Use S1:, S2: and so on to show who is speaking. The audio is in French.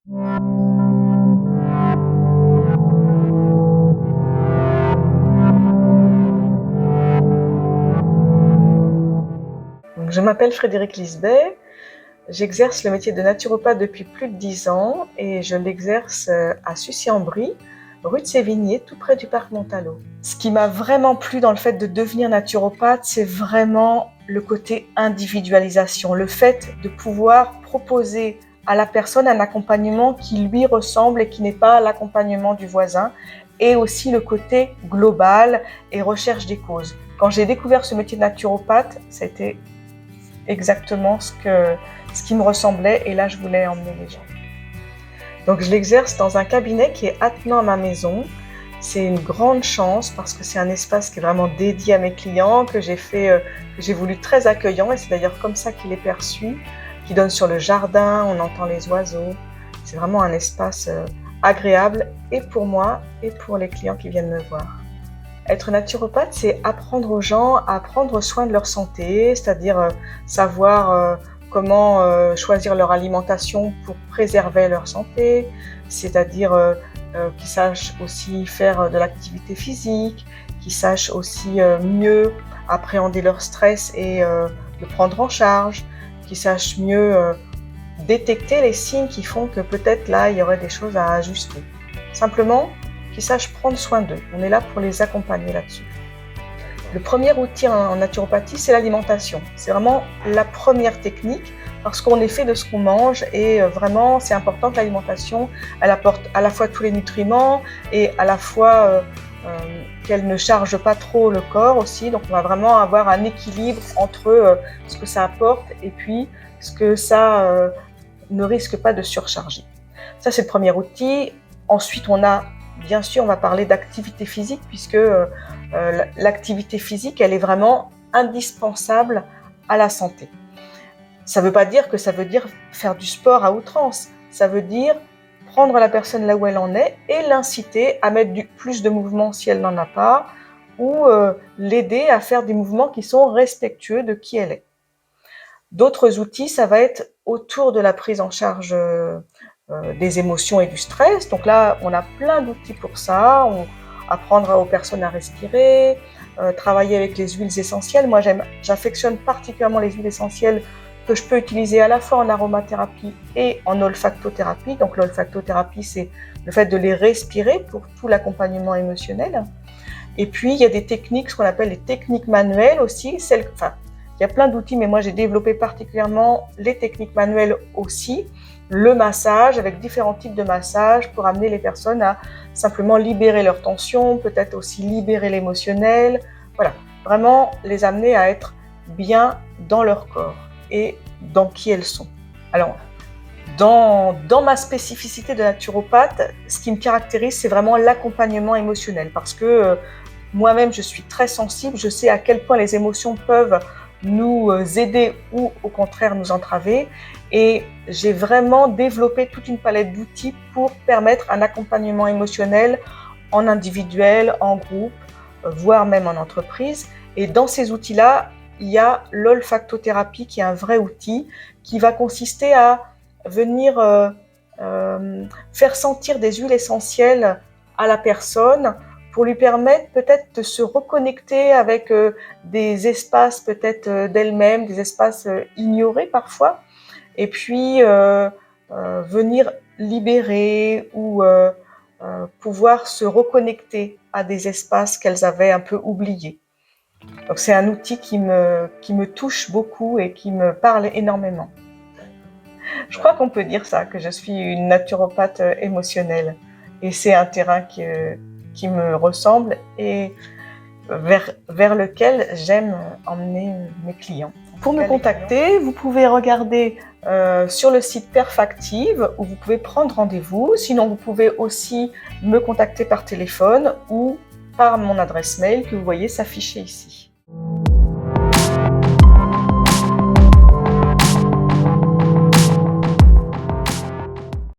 S1: Donc, je m'appelle Frédérique Lisbet, j'exerce le métier de naturopathe depuis plus de 10 ans et je l'exerce à Sucy-en-Brie, rue de Sévigné, tout près du parc Montalot. Ce qui m'a vraiment plu dans le fait de devenir naturopathe, c'est vraiment le côté individualisation, le fait de pouvoir proposer à la personne un accompagnement qui lui ressemble et qui n'est pas l'accompagnement du voisin, et aussi le côté global et recherche des causes. Quand j'ai découvert ce métier de naturopathe, ça a été exactement ce qui me ressemblait, et là je voulais emmener les gens. Donc je l'exerce dans un cabinet qui est attenant à ma maison. C'est une grande chance parce que c'est un espace qui est vraiment dédié à mes clients, que j'ai voulu très accueillant, et c'est d'ailleurs comme ça qu'il est perçu, qui donne sur le jardin, on entend les oiseaux. C'est vraiment un espace agréable, et pour moi et pour les clients qui viennent me voir. Être naturopathe, c'est apprendre aux gens à prendre soin de leur santé, c'est-à-dire savoir comment choisir leur alimentation pour préserver leur santé, c'est-à-dire qu'ils sachent aussi faire de l'activité physique, qu'ils sachent aussi mieux appréhender leur stress et le prendre en charge, qu'ils sachent mieux détecter les signes qui font que peut-être là, il y aurait des choses à ajuster. Simplement, qu'ils sachent prendre soin d'eux. On est là pour les accompagner là-dessus. Le premier outil en naturopathie, c'est l'alimentation. C'est vraiment la première technique parce qu'on est fait de ce qu'on mange, et vraiment, c'est important que l'alimentation, elle apporte à la fois tous les nutriments et à la fois qu'elle ne charge pas trop le corps aussi. Donc, on va vraiment avoir un équilibre entre ce que ça apporte et puis ce que ça ne risque pas de surcharger. Ça, c'est le premier outil. Ensuite, bien sûr, on va parler d'activité physique, puisque l'activité physique, elle est vraiment indispensable à la santé. Ça ne veut pas dire que ça veut dire faire du sport à outrance. Ça veut dire prendre la personne là où elle en est et l'inciter à mettre plus de mouvements si elle n'en a pas, ou l'aider à faire des mouvements qui sont respectueux de qui elle est. D'autres outils, ça va être autour de la prise en charge des émotions et du stress. Donc là, on a plein d'outils pour ça. Apprendre aux personnes à respirer, travailler avec les huiles essentielles. Moi, j'affectionne particulièrement les huiles essentielles que je peux utiliser à la fois en aromathérapie et en olfactothérapie. Donc l'olfactothérapie, c'est le fait de les respirer pour tout l'accompagnement émotionnel. Et puis, il y a des techniques, ce qu'on appelle les techniques manuelles aussi. Il y a plein d'outils, mais moi, j'ai développé particulièrement les techniques manuelles aussi. Le massage, avec différents types de massages pour amener les personnes à simplement libérer leur tension, peut-être aussi libérer l'émotionnel. Voilà, vraiment les amener à être bien dans leur corps et dans qui elles sont. Alors, dans ma spécificité de naturopathe, ce qui me caractérise, c'est vraiment l'accompagnement émotionnel, parce que moi-même, je suis très sensible, je sais à quel point les émotions peuvent nous aider ou au contraire nous entraver, et j'ai vraiment développé toute une palette d'outils pour permettre un accompagnement émotionnel en individuel, en groupe, voire même en entreprise. Et dans ces outils-là, il y a l'olfactothérapie qui est un vrai outil qui va consister à venir faire sentir des huiles essentielles à la personne pour lui permettre peut-être de se reconnecter avec des espaces peut-être d'elle-même, des espaces ignorés parfois, et puis venir libérer ou pouvoir se reconnecter à des espaces qu'elles avaient un peu oubliés. Donc c'est un outil qui me touche beaucoup et qui me parle énormément. Je crois qu'on peut dire ça, que je suis une naturopathe émotionnelle, et c'est un terrain qui me ressemble et vers lequel j'aime emmener mes clients. Pour me contacter, vous pouvez regarder sur le site Perfactive, où vous pouvez prendre rendez-vous. Sinon, vous pouvez aussi me contacter par téléphone ou par mon adresse mail que vous voyez s'afficher ici.